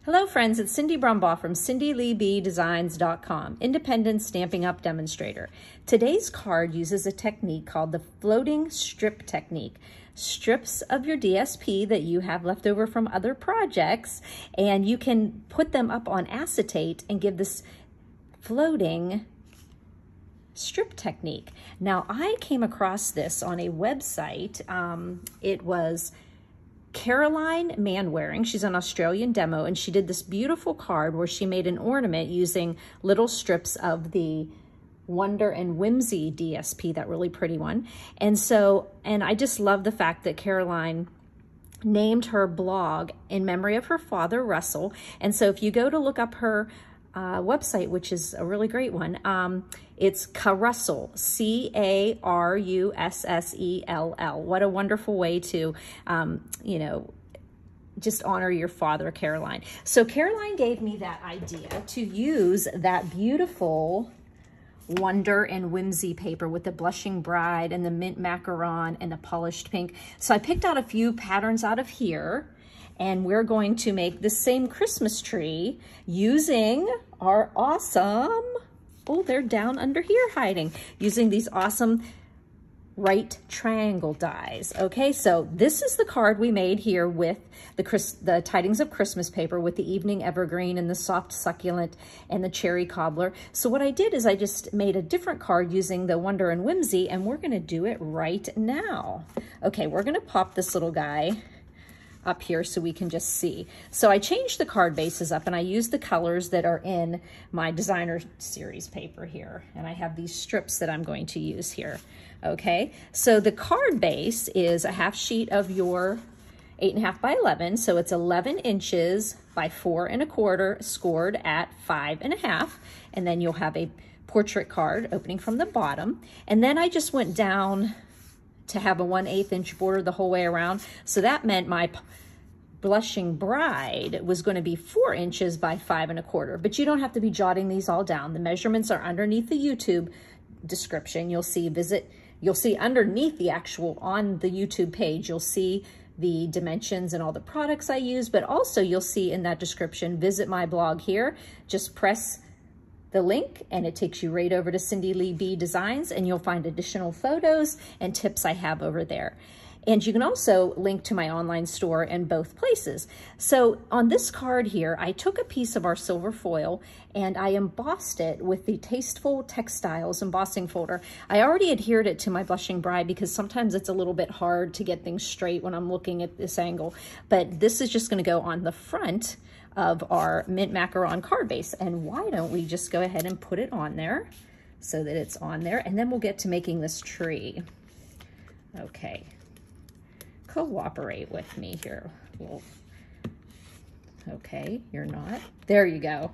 Hello friends, it's Cindy Brumbaugh from CindyLeeBDesigns.com, independent Stampin' Up! Demonstrator. Today's card uses a technique called the floating strip technique. Strips of your DSP that you have left over from other projects, and you can put them up on acetate and give this floating strip technique. Now, I came across this on a website. It was Caroline Manwaring. She's an Australian demo, and she did this beautiful card where she made an ornament using little strips of the Wonder and Whimsy DSP, that really pretty one. And I just love the fact that Caroline named her blog in memory of her father, Russell. And so if you go to look up her website, which is a really great one, it's Carussell, C-A-R-U-S-S-E-L-L. What a wonderful way to, just honor your father, Caroline. So Caroline gave me that idea to use that beautiful Wonder and Whimsy paper with the Blushing Bride and the Mint Macaron and the Polished Pink. So I picked out a few patterns out of here, and we're going to make the same Christmas tree using our awesome, oh, they're down under here hiding, using these awesome right triangle dies. Okay, so this is the card we made here with the Tidings of Christmas paper with the Evening Evergreen and the Soft Succulent and the Cherry Cobbler. So what I did is I just made a different card using the Wonder and Whimsy, and we're gonna do it right now. Okay, we're gonna pop this little guy up here so we can just see. So I changed the card bases up, and I used the colors that are in my designer series paper here. And I have these strips that I'm going to use here. Okay, so the card base is a half sheet of your 8.5 by 11. So it's 11 inches by 4 1/4 scored at 5 1/2. And then you'll have a portrait card opening from the bottom. And then I just went down to have a 1/8 inch border the whole way around. So that meant my Blushing Bride was going to be 4 inches by 5 1/4, but you don't have to be jotting these all down. The measurements are underneath the YouTube description. You'll see underneath the actual, on the YouTube page, you'll see the dimensions and all the products I use, but also you'll see in that description, visit my blog here. Just press the link and it takes you right over to Cindy Lee B Designs, and you'll find additional photos and tips I have over there. And you can also link to my online store in both places. So on this card here, I took a piece of our silver foil and I embossed it with the Tasteful Textiles embossing folder. I already adhered it to my Blushing Bride because sometimes it's a little bit hard to get things straight when I'm looking at this angle. But this is just gonna go on the front of our Mint Macaron card base. And why don't we just go ahead and put it on there so that it's on there, and then we'll get to making this tree. Okay. Cooperate with me here. Well, okay, you're not. There you go.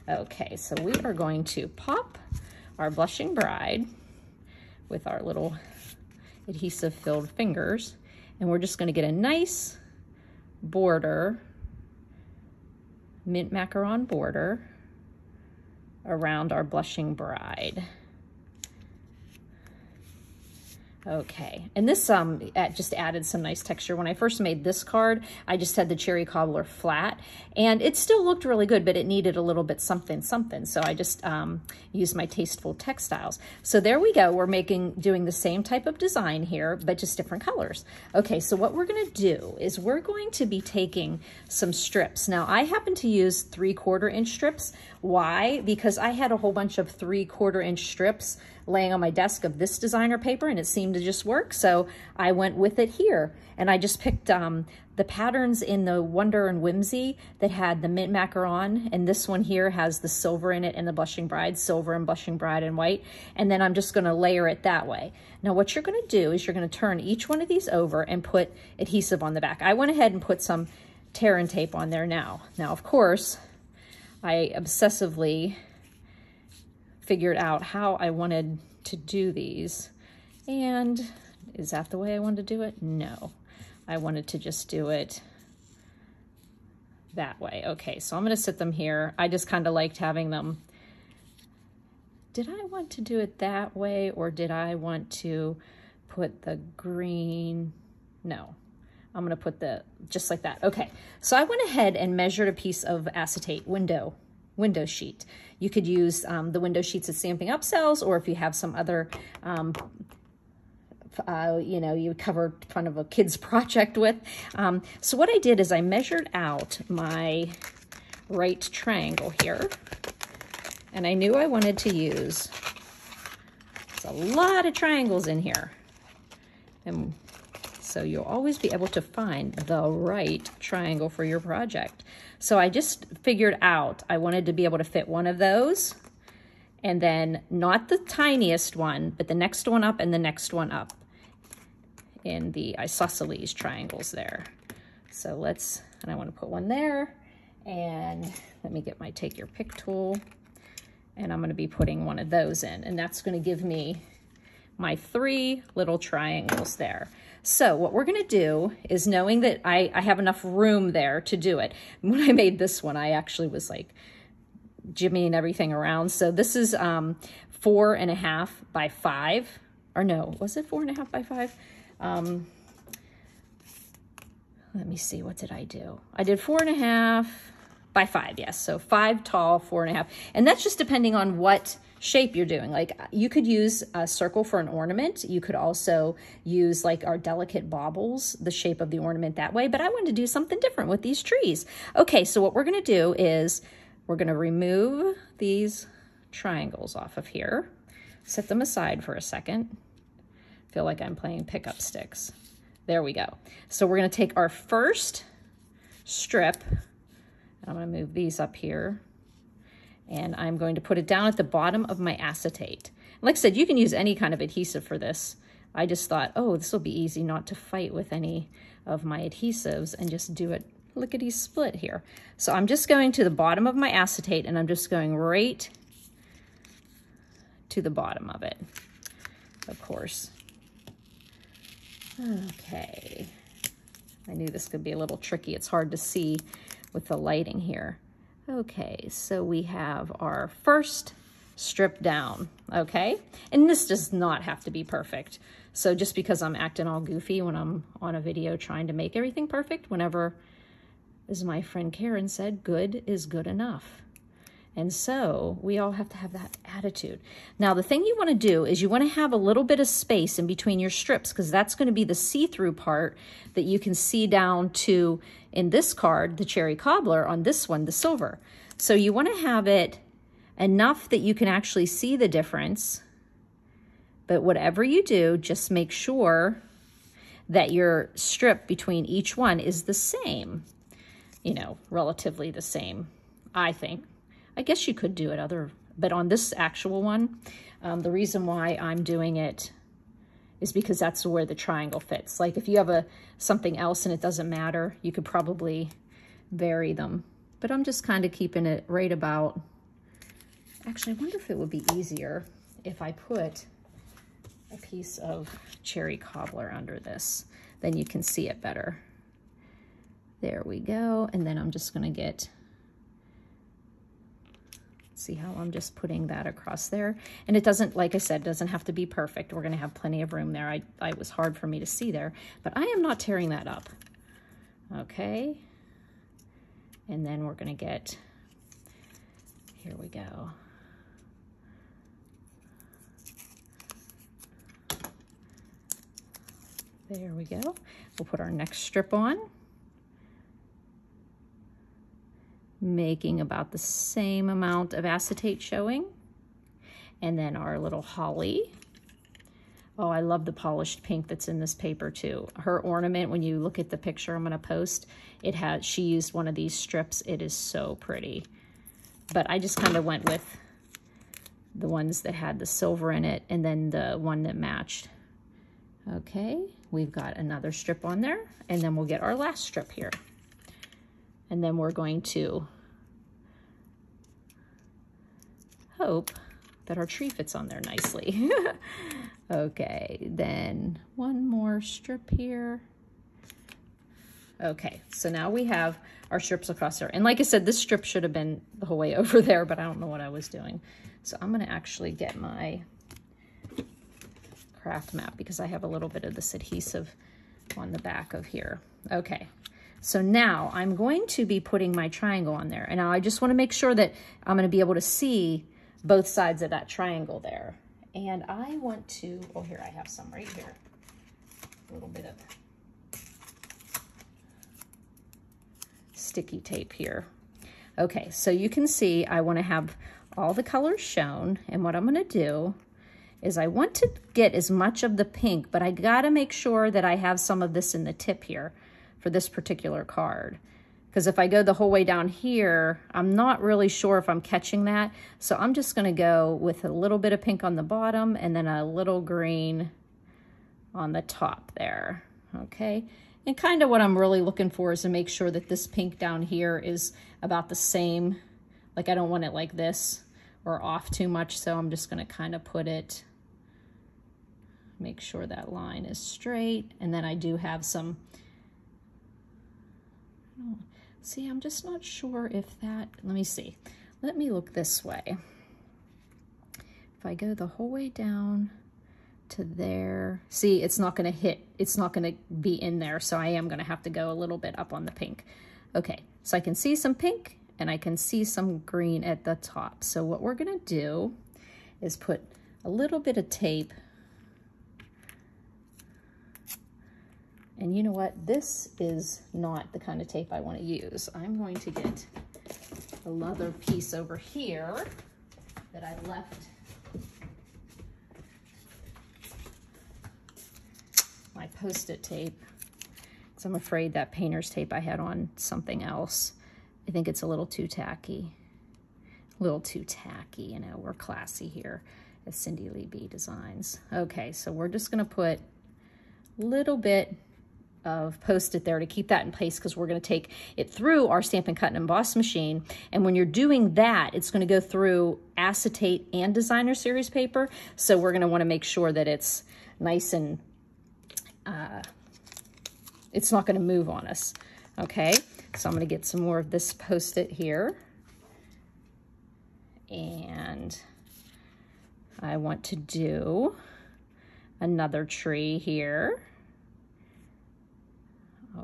Okay, so we are going to pop our Blushing Bride with our little adhesive-filled fingers, and we're just gonna get a nice border, Mint Macaron border around our Blushing Bride. Okay, and this just added some nice texture. When I first made this card, I just had the Cherry Cobbler flat, and it still looked really good, but it needed a little bit something. So I just used my Tasteful Textiles. So there we go. We're doing the same type of design here, but just different colors. Okay, so what we're gonna do is we're going to be taking some strips. Now, I happen to use 3/4 inch strips. Why? Because I had a whole bunch of 3/4 inch strips laying on my desk of this designer paper, and it seemed to just work, so I went with it here. And I just picked the patterns in the Wonder and Whimsy that had the Mint Macaron, and this one here has the silver in it and the Blushing Bride, silver and Blushing Bride and white, and then I'm just gonna layer it that way. Now what you're gonna do is you're gonna turn each one of these over and put adhesive on the back. I went ahead and put some tear and tape on there now. Now, of course, I obsessively figured out how I wanted to do these. And is that the way I wanted to do it? No, I wanted to just do it that way. Okay, so I'm gonna sit them here. I just kind of liked having them. Did I want to do it that way, or did I want to put the green? No, I'm gonna put just like that. Okay, so I went ahead and measured a piece of acetate window sheet. You could use the window sheets that Stampin' Up! Sells, or if you have some other, you know, you cover kind of a kid's project with. So what I did is I measured out my right triangle here, and I knew I wanted to use, there's a lot of triangles in here. And so you'll always be able to find the right triangle for your project. So I just figured out I wanted to be able to fit one of those, and then not the tiniest one, but the next one up and the next one up in the isosceles triangles there. So and I want to put one there, and let me get my take your pick tool, and I'm going to be putting one of those in, and that's going to give me my 3 little triangles there. So what we're gonna do is, knowing that I have enough room there to do it. When I made this one, I actually was like jimmying everything around. So this is 4.5 by 5, or no, was it 4.5 by 5? Let me see, what did I do? I did 4.5 by 5, yes. So 5 tall, 4.5. And that's just depending on what shape you're doing. Like, you could use a circle for an ornament. You could also use like our delicate baubles, the shape of the ornament that way, but I wanted to do something different with these trees. Okay, so what we're gonna do is we're gonna remove these triangles off of here, set them aside for a second. Feel like I'm playing pickup sticks. There we go. So we're gonna take our first strip, and I'm gonna move these up here, and I'm going to put it down at the bottom of my acetate. Like I said, you can use any kind of adhesive for this. I just thought, oh, this will be easy not to fight with any of my adhesives and just do it lickety split here. So I'm just going to the bottom of my acetate, and I'm just going right to the bottom of it, of course. Okay. I knew this could be a little tricky. It's hard to see with the lighting here. Okay, so we have our first strip down, okay? And this does not have to be perfect. So just because I'm acting all goofy when I'm on a video trying to make everything perfect, whenever, as my friend Karen said, good is good enough. And so we all have to have that attitude. Now, the thing you want to do is you want to have a little bit of space in between your strips, because that's going to be the see-through part that you can see down to, in this card, the cherry cobbler, on this one, the silver. So you want to have it enough that you can actually see the difference. But whatever you do, just make sure that your strip between each one is the same, you know, relatively the same, I think. I guess you could do it but on this actual one, the reason why I'm doing it is because that's where the triangle fits. Like if you have something else and it doesn't matter, you could probably vary them. But I'm just kind of keeping it right about, actually, I wonder if it would be easier if I put a piece of cherry cobbler under this, then you can see it better. There we go. And then I'm just gonna get, see how I'm just putting that across there. And it doesn't, like I said, doesn't have to be perfect. We're gonna have plenty of room there. It was hard for me to see there, but I am not tearing that up. Okay. And then we're gonna get, here we go. There we go. We'll put our next strip on, making about the same amount of acetate showing. And then our little holly. Oh, I love the polished pink that's in this paper too. Her ornament, when you look at the picture I'm gonna post, she used one of these strips. It is so pretty. But I just kind of went with the ones that had the silver in it and then the one that matched. Okay, we've got another strip on there, and then we'll get our last strip here. And then we're going to hope that our tree fits on there nicely. Okay, then one more strip here. Okay, so now we have our strips across there. And like I said, this strip should have been the whole way over there, but I don't know what I was doing. So I'm gonna actually get my craft map because I have a little bit of this adhesive on the back of here. Okay, so now I'm going to be putting my triangle on there. And now I just want to make sure that I'm going to be able to see both sides of that triangle there. And I want to, oh, here, I have some right here. A little bit of sticky tape here. Okay, so you can see I want to have all the colors shown. And what I'm going to do is I want to get as much of the pink, but I got to make sure that I have some of this in the tip here for this particular card. Because if I go the whole way down here, I'm not really sure if I'm catching that. So I'm just going to go with a little bit of pink on the bottom and then a little green on the top there. Okay. And kind of what I'm really looking for is to make sure that this pink down here is about the same. Like I don't want it like this or off too much. So I'm just going to kind of put it, make sure that line is straight. And then I do have some, see, I'm just not sure if that, let me see. Let me look this way. If I go the whole way down to there, see, it's not gonna hit, it's not gonna be in there, so I am gonna have to go a little bit up on the pink. Okay, so I can see some pink and I can see some green at the top. So what we're gonna do is put a little bit of tape. And you know what? This is not the kind of tape I want to use. I'm going to get a leather piece over here that I left my Post-it tape. Because I'm afraid that painter's tape I had on something else. I think it's a little too tacky. A little too tacky, you know, we're classy here at Cindy Lee B Designs. Okay, so we're just gonna put a little bit of Post-it there to keep that in place because we're going to take it through our Stampin' Cut and Emboss machine. And when you're doing that, it's going to go through acetate and designer series paper. So we're going to want to make sure that it's nice and it's not going to move on us. Okay, so I'm going to get some more of this Post-it here. And I want to do another tree here.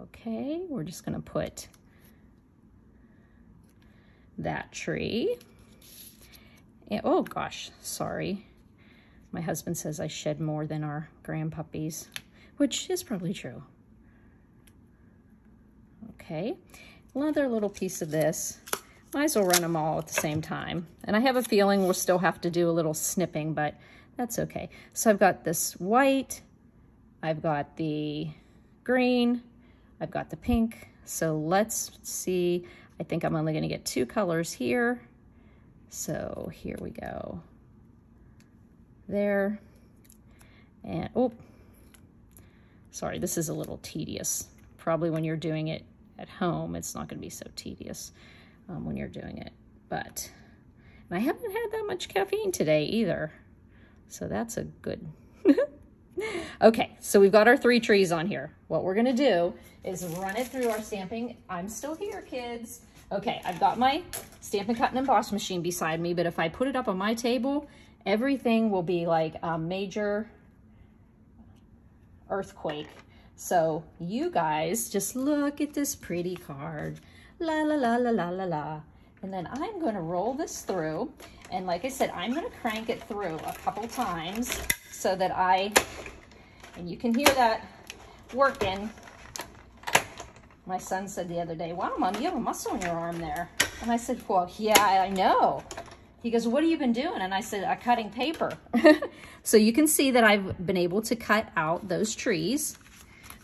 Okay, we're just gonna put that tree. And, oh gosh, sorry. My husband says I shed more than our grandpuppies, which is probably true. Okay, another little piece of this. Might as well run them all at the same time. And I have a feeling we'll still have to do a little snipping, but that's okay. So I've got this white, I've got the green, I've got the pink, so let's see. I think I'm only gonna get 2 colors here. So here we go. There, and oh, sorry, this is a little tedious. Probably when you're doing it at home, it's not gonna be so tedious when you're doing it. But, and I haven't had that much caffeine today either. So that's a good, okay, so we've got our 3 trees on here. What we're gonna do is run it through our stamping. I'm still here, kids. Okay, I've got my Stampin' Cut and Emboss machine beside me, but if I put it up on my table, everything will be like a major earthquake. So you guys just look at this pretty card. La, la, la, la, la, la, la. And then I'm gonna roll this through. And like I said, I'm gonna crank it through a couple times so that and you can hear that working. My son said the other day, wow, Mom, you have a muscle in your arm there. And I said, well, yeah, I know. He goes, what have you been doing? And I said, I'm cutting paper. So you can see that I've been able to cut out those trees.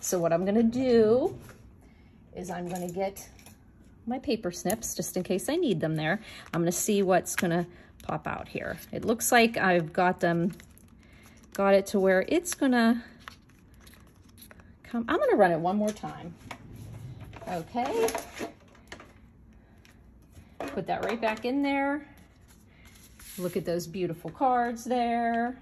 So what I'm gonna do is I'm gonna get my paper snips just in case I need them there. I'm gonna see what's gonna pop out here. It looks like I've got it to where it's gonna come. I'm gonna run it one more time. Okay. Put that right back in there. Look at those beautiful cards there.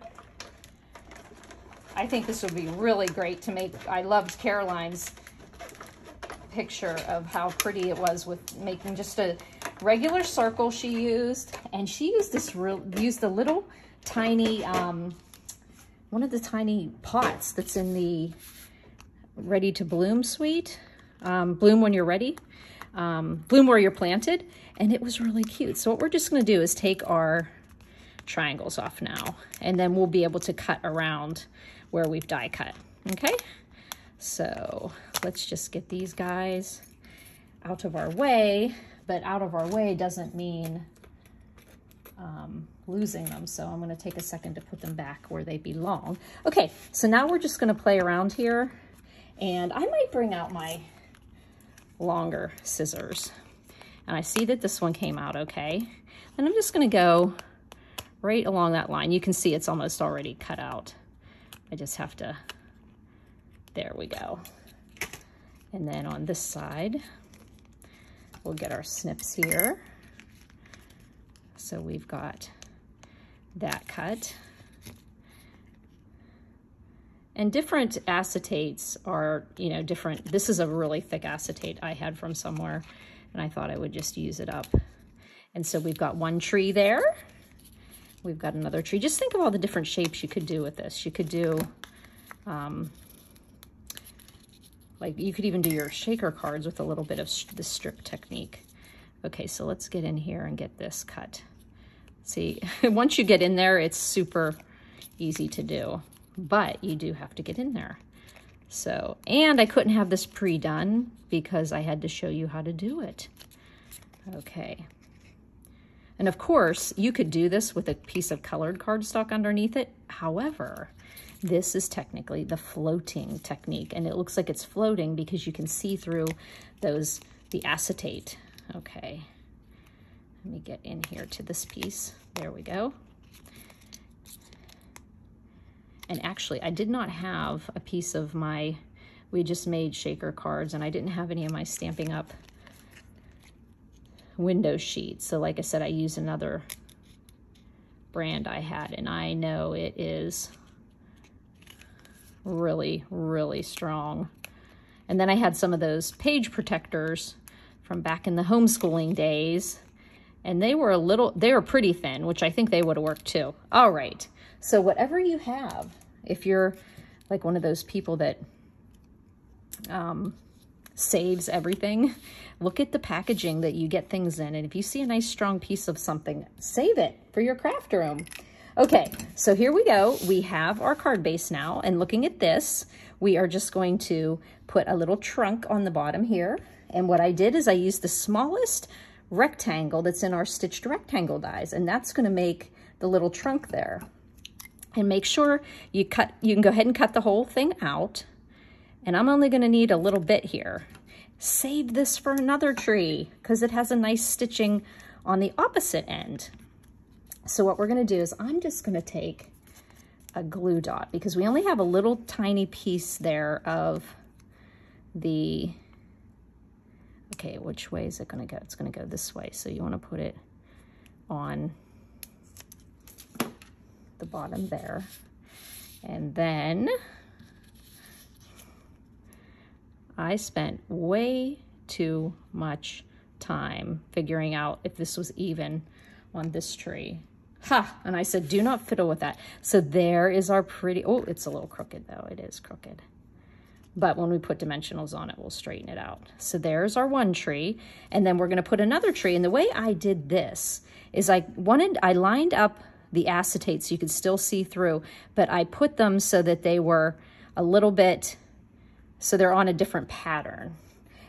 I think this would be really great to make. I loved Caroline's picture of how pretty it was with making just a regular circle she used. And she used this used a little tiny, one of the tiny pots that's in the Ready to Bloom suite. Bloom When You're Ready, Bloom Where You're Planted, and it was really cute. So what we're just gonna do is take our triangles off now, and then we'll be able to cut around where we've die cut, okay? So let's just get these guys out of our way, but out of our way doesn't mean losing them. So I'm gonna take a second to put them back where they belong. Okay, so now we're just gonna play around here, and I might bring out my longer scissors. And I see that this one came out okay. And I'm just gonna go right along that line. You can see it's almost already cut out. I just have to, there we go. And then on this side, we'll get our snips here. So we've got that cut. And different acetates are, you know, different. This is a really thick acetate I had from somewhere, and I thought I would just use it up. And so we've got one tree there. We've got another tree. Just think of all the different shapes you could do with this. You could do, like you could even do your shaker cards with a little bit of the strip technique. Okay, so let's get in here and get this cut. See, once you get in there, it's super easy to do, but you do have to get in there. So, and I couldn't have this pre-done because I had to show you how to do it. Okay. And of course, you could do this with a piece of colored cardstock underneath it. However, this is technically the floating technique, and it looks like it's floating because you can see through the acetate. Okay. Let me get in here to this piece. There we go. And actually, I did not have a piece of my, we just made shaker cards, and I didn't have any of my Stampin' Up! Window sheets. So like I said, I used another brand I had, and I know it is really, really strong. And then I had some of those page protectors from back in the homeschooling days, and they were pretty thin, which I think they would have worked too. All right, so whatever you have, if you're like one of those people that saves everything, look at the packaging that you get things in, and if you see a nice strong piece of something, save it for your craft room. Okay, so here we go. We have our card base now, and looking at this, we are just going to put a little trunk on the bottom here. And what I did is I used the smallest rectangle that's in our stitched rectangle dies, and that's going to make the little trunk there. And make sure you can go ahead and cut the whole thing out. And I'm only going to need a little bit here. Save this for another tree because it has a nice stitching on the opposite end. So what we're going to do is I'm just going to take a glue dot because we only have a little tiny piece there of the, okay, which way is it going to go? It's going to go this way. So you want to put it on the bottom there. And then I spent way too much time figuring out if this was even on this tree. Ha! And I said, do not fiddle with that. So there is our pretty, oh, it's a little crooked though. It is crooked. But when we put dimensionals on it, we'll straighten it out. So there's our one tree. And then we're going to put another tree. And the way I did this is I lined up the acetate so you could still see through, but I put them so that they were a little bit, so they're on a different pattern.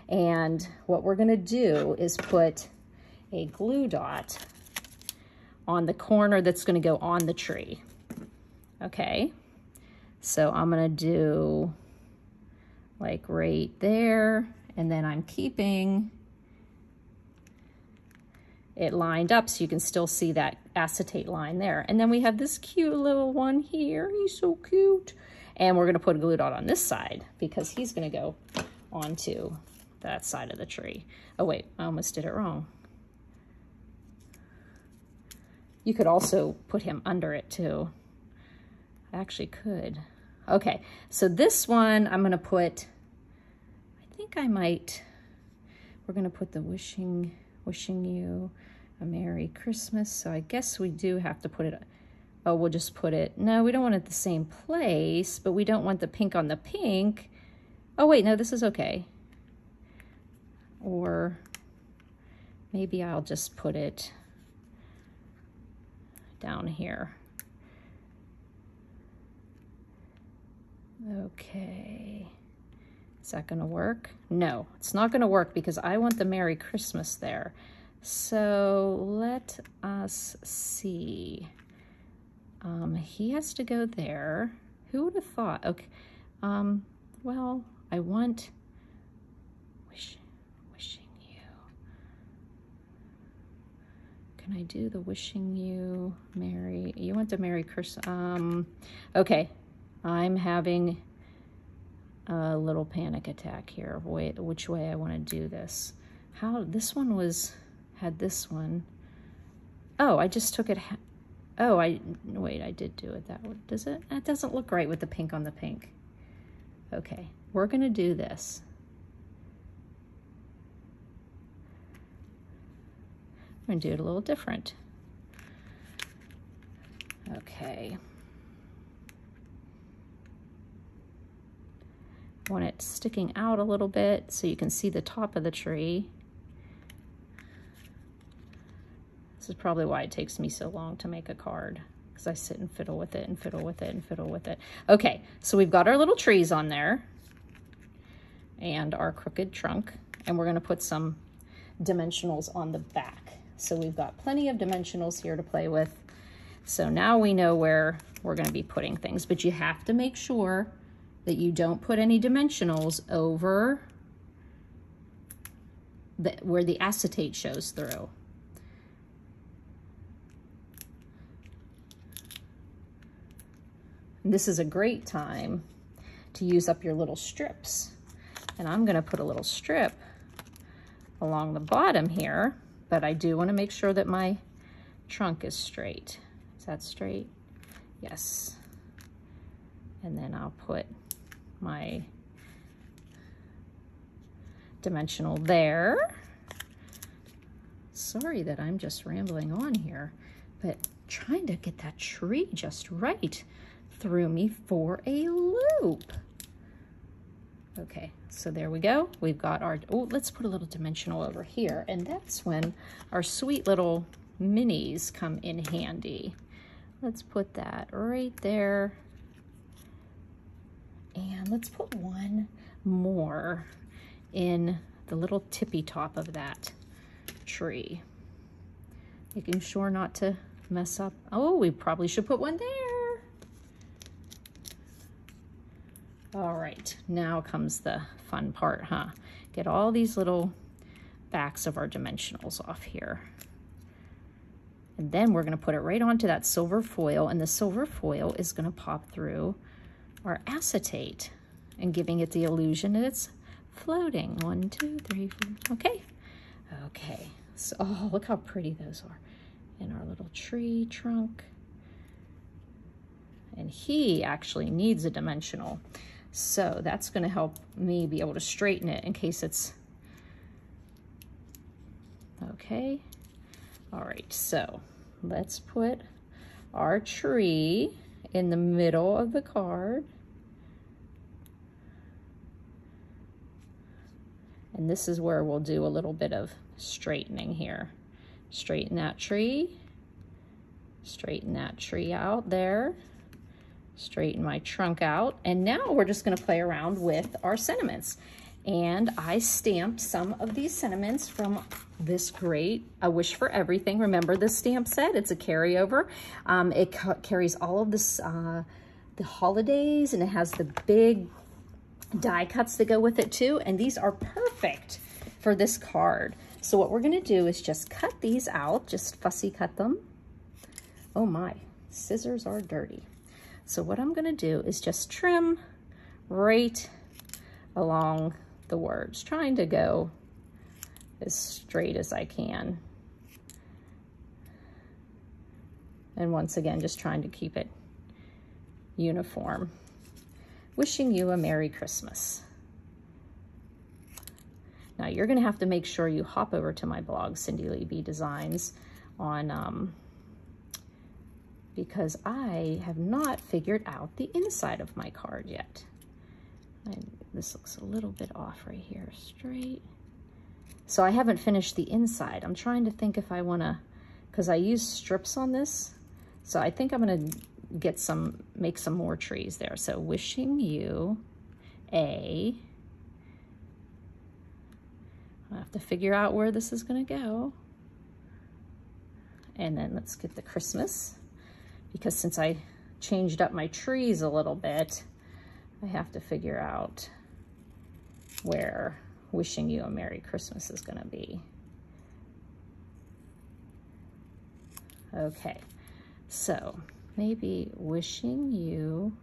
And what we're going to do is put a glue dot on the corner that's going to go on the tree. Okay, so I'm going to do like right there, and then I'm keeping it lined up so you can still see that acetate line there. And then we have this cute little one here. He's so cute. And we're going to put a glue dot on this side because he's going to go onto that side of the tree. Oh wait, I almost did it wrong. You could also put him under it too. I actually could. Okay, so this one I'm going to put, I think I might, we're going to put the wishing you a Merry Christmas. So I guess we do have to put it, oh, we'll just put it, no, we don't want it the same place, but we don't want the pink on the pink. Oh wait, no, this is okay. or maybe I'll just put it down here. Okay, is that gonna work? No, it's not gonna work because I want the Merry Christmas there. So let us see. He has to go there. Who would have thought? Okay, well, I want wishing you. Can I do the wishing you Merry? You want the Merry Christmas? Okay, I'm having a little panic attack here. Wait, which way I want to do this? How this one had this one. Oh, I just took it. Oh, wait, I did do it that way. Does it? That doesn't look right with the pink on the pink. Okay, we're gonna do this. I'm gonna do it a little different. Okay. I want it sticking out a little bit so you can see the top of the tree. This is probably why it takes me so long to make a card, because I sit and fiddle with it and fiddle with it and fiddle with it. Okay, so we've got our little trees on there and our crooked trunk, and we're gonna put some dimensionals on the back. So we've got plenty of dimensionals here to play with. So now we know where we're gonna be putting things, but you have to make sure that you don't put any dimensionals over where the acetate shows through. And this is a great time to use up your little strips. And I'm gonna put a little strip along the bottom here, but I do wanna make sure that my trunk is straight. Is that straight? Yes. And then I'll put my dimensional there. Sorry that I'm just rambling on here, but trying to get that tree just right threw me for a loop. Okay, so there we go. We've got our, oh, let's put a little dimensional over here, and that's when our sweet little minis come in handy. Let's put that right there. And let's put one more in the little tippy top of that tree. Making sure not to mess up. Oh, we probably should put one there. All right, now comes the fun part, huh? Get all these little backs of our dimensionals off here. And then we're gonna put it right onto that silver foil, and the silver foil is gonna pop through our acetate and giving it the illusion that it's floating. 1, 2, 3, 4, okay. Okay, so, oh, look how pretty those are. And our little tree trunk. And he actually needs a dimensional. So that's gonna help me be able to straighten it in case it's, okay. All right, so let's put our tree in the middle of the card. And this is where we'll do a little bit of straightening here. Straighten that tree out there. Straighten my trunk out. And now we're just gonna play around with our sentiments. And I stamped some of these sentiments from this great A Wish for Everything. Remember the stamp set? It's a carryover. It carries all of this, the holidays, and it has the big die cuts that go with it too. And these are perfect for this card. So what we're gonna do is just cut these out, just fussy cut them. Oh my, scissors are dirty. So what I'm gonna do is just trim right along the words, trying to go as straight as I can. And once again, just trying to keep it uniform. Wishing you a Merry Christmas. Now you're gonna have to make sure you hop over to my blog, Cindy Lee B Designs, on because I have not figured out the inside of my card yet. And this looks a little bit off right here. Straight, So I haven't finished the inside. I'm trying to think if I wanna, because I use strips on this. So I think I'm gonna make some more trees there. So wishing you I have to figure out where this is gonna go. And then let's get the Christmas, because since I changed up my trees a little bit, I have to figure out where wishing you a Merry Christmas is gonna be. Okay, so maybe wishing you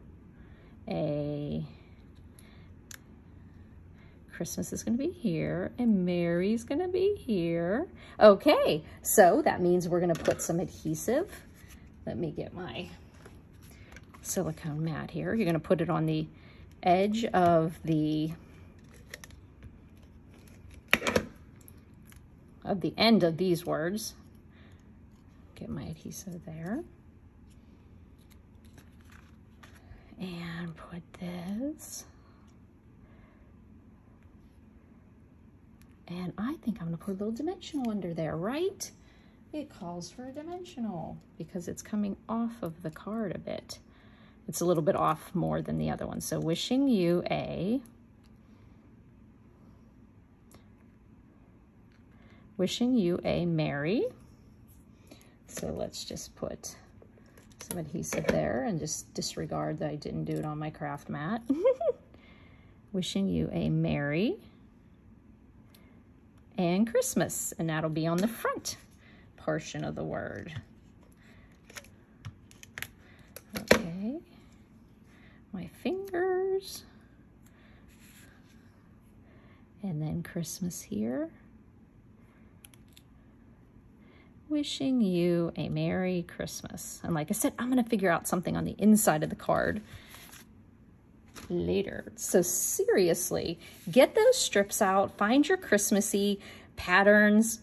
a Christmas is gonna be here and Mary's gonna be here. Okay, so that means we're gonna put some adhesive. Let me get my silicone mat here. You're gonna put it on the edge of the end of these words. Get my adhesive there. And put this. And I think I'm gonna put a little dimensional under there, right? It calls for a dimensional because it's coming off of the card a bit. It's a little bit off more than the other one. So wishing you a Merry. So let's just put some adhesive there and just disregard that I didn't do it on my craft mat. Wishing you a Merry and Christmas, and that'll be on the front portion of the word. Okay, my fingers, and then Christmas here. Wishing you a Merry Christmas. And like I said, I'm gonna figure out something on the inside of the card later. So seriously, get those strips out, find your Christmassy patterns.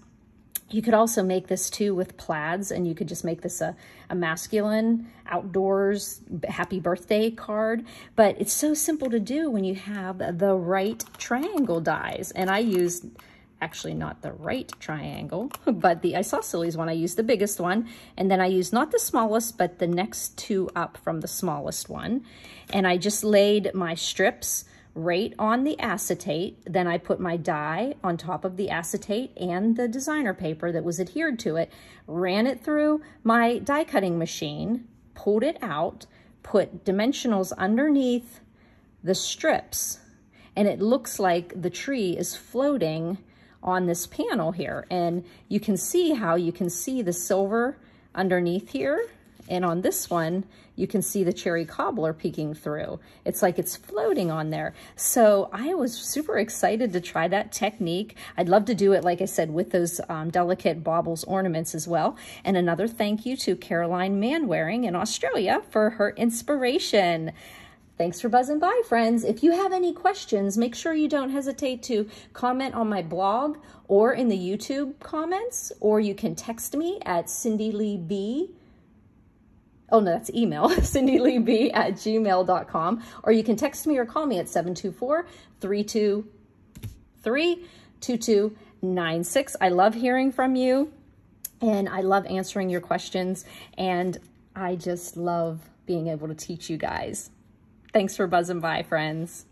You could also make this too with plaids, and you could just make this a masculine outdoors happy birthday card. But it's so simple to do when you have the right triangle dies. And I used actually not the right triangle, but the isosceles one. I used the biggest one, and then I used not the smallest, but the next two up from the smallest one. And I just laid my strips right on the acetate. Then I put my die on top of the acetate and the designer paper that was adhered to it, ran it through my die cutting machine, pulled it out, put dimensionals underneath the strips, and it looks like the tree is floating on this panel here. And you can see how you can see the silver underneath here. And on this one, you can see the cherry cobbler peeking through. It's like it's floating on there. So I was super excited to try that technique. I'd love to do it, like I said, with those delicate baubles ornaments as well. And another thank you to Caroline Manwaring in Australia for her inspiration. Thanks for buzzing by, friends. If you have any questions, make sure you don't hesitate to comment on my blog or in the YouTube comments, or you can text me at cindyleeb. Oh no, that's email, cindyleeb@gmail.com, or you can text me or call me at 724-323-2296. I love hearing from you, and I love answering your questions, and I just love being able to teach you guys. Thanks for buzzing by, friends.